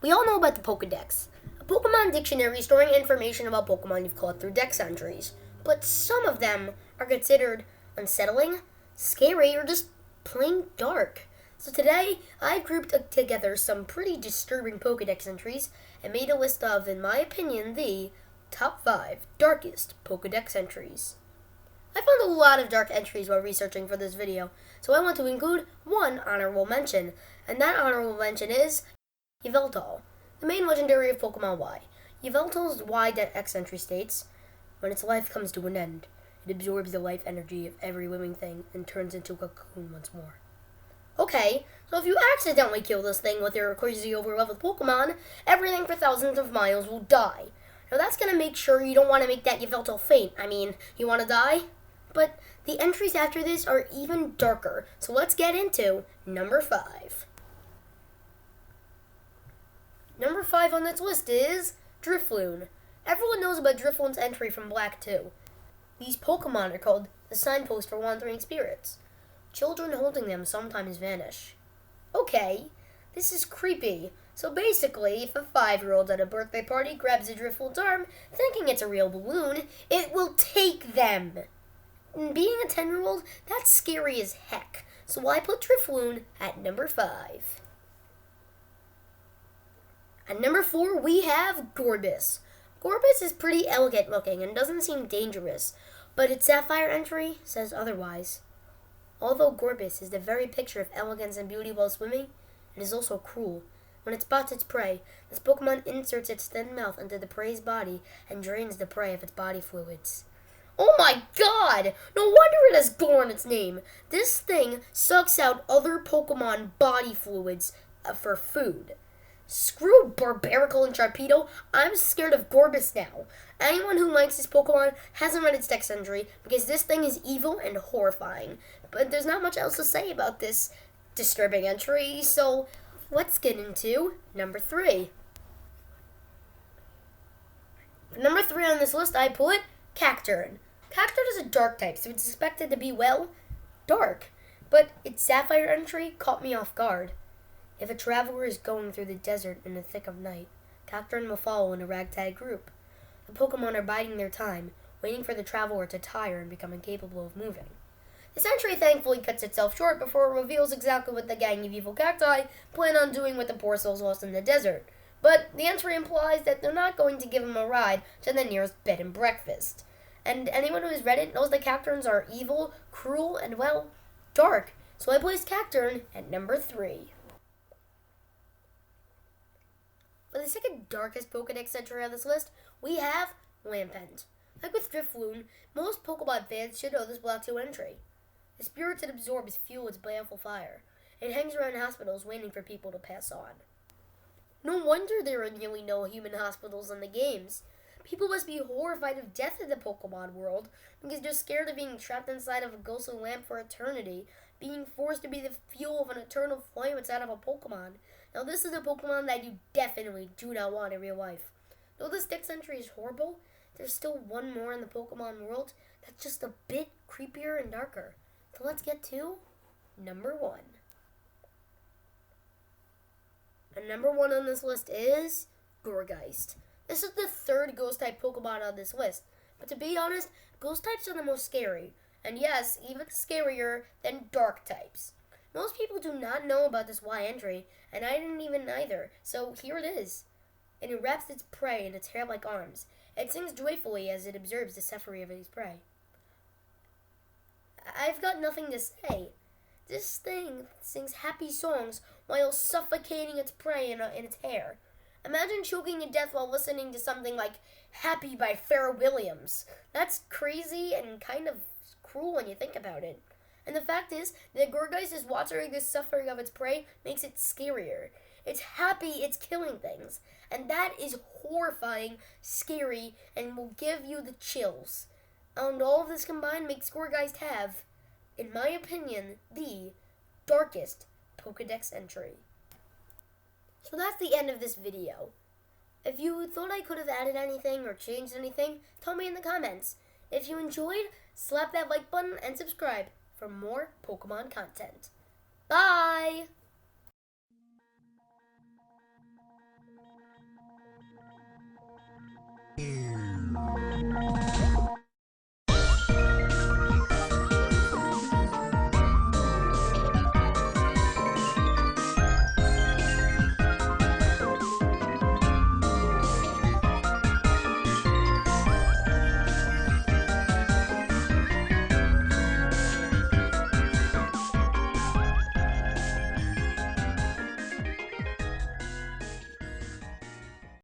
We all know about the Pokedex, a Pokemon dictionary storing information about Pokemon you've caught through dex entries, but some of them are considered unsettling, scary, or just plain dark. So today, I've grouped together some pretty disturbing Pokedex entries and made a list of, in my opinion, the top 5 darkest Pokedex entries. I found a lot of dark entries while researching for this video, so I want to include one honorable mention, and that honorable mention is Yveltal, the main legendary of Pokemon Y. Yveltal's Y-X entry states, when its life comes to an end, it absorbs the life energy of every living thing and turns into a cocoon once more. Okay, so if you accidentally kill this thing with your crazy overleveled Pokemon, everything for thousands of miles will die. Now that's gonna make sure you don't want to make that Yveltal faint. I mean, you want to die? But the entries after this are even darker, so let's get into number 5. Number 5 on this list is Drifloon. Everyone knows about Drifloon's entry from Black 2. These Pokemon are called the signpost for wandering spirits. Children holding them sometimes vanish. Okay, this is creepy. So basically, if a 5-year-old at a birthday party grabs a Drifloon's arm, thinking it's a real balloon, it will take them. And being a 10-year-old, that's scary as heck. So I put Drifloon at number 5. At number 4, we have Gorbis. Gorbis is pretty elegant looking and doesn't seem dangerous, but its Sapphire entry says otherwise. Although Gorbis is the very picture of elegance and beauty while swimming, it is also cruel. When it spots its prey, this Pokemon inserts its thin mouth into the prey's body and drains the prey of its body fluids. Oh my god! No wonder it has Gore in its name. This thing sucks out other Pokemon body fluids for food. Screw Barbaracle and Sharpedo, I'm scared of Gorbis now. Anyone who likes this Pokemon hasn't read its dex entry because this thing is evil and horrifying. But there's not much else to say about this disturbing entry, so let's get into number 3. Number 3 on this list I put Cacturne. Cacturne is a dark type, so it's expected to be, well, dark. But its Sapphire entry caught me off guard. If a traveler is going through the desert in the thick of night, Cacturne will follow in a ragtag group. The Pokemon are biding their time, waiting for the traveler to tire and become incapable of moving. This entry thankfully cuts itself short before it reveals exactly what the gang of evil cacti plan on doing with the poor souls lost in the desert. But the entry implies that they're not going to give him a ride to the nearest bed and breakfast. And anyone who has read it knows that Cacturnes are evil, cruel, and, well, dark. So I placed Cacturne at number 3. For the second darkest Pokedex entry on this list, we have Lampent. Like with Drifloon, most Pokemon fans should know this Black 2 entry. The spirits it absorbs fuel its baleful fire. It hangs around hospitals waiting for people to pass on. No wonder there are nearly no human hospitals in the games. People must be horrified of death in the Pokemon world because they're scared of being trapped inside of a ghostly lamp for eternity, being forced to be the fuel of an eternal flame inside of a Pokemon. Now this is a Pokemon that you definitely do not want in real life. Though this dex entry is horrible, there's still one more in the Pokemon world that's just a bit creepier and darker. So let's get to number 1. And number 1 on this list is Gourgeist. This is the 3rd Ghost-type Pokemon on this list. But to be honest, Ghost types are the most scary. And yes, even scarier than Dark types. Most people do not know about this Y entry, and I didn't even either, so here it is. It wraps its prey in its hair-like arms. It sings joyfully as it observes the suffering of its prey. I've got nothing to say. This thing sings happy songs while suffocating its prey in its hair. Imagine choking to death while listening to something like Happy by Pharrell Williams. That's crazy and kind of cruel when you think about it. And the fact is that Gourgeist is watching the suffering of its prey makes it scarier. It's happy it's killing things. And that is horrifying, scary, and will give you the chills. And all of this combined makes Gourgeist have, in my opinion, the darkest Pokedex entry. So that's the end of this video. If you thought I could have added anything or changed anything, tell me in the comments. If you enjoyed, slap that like button and subscribe for more Pokemon content. Bye!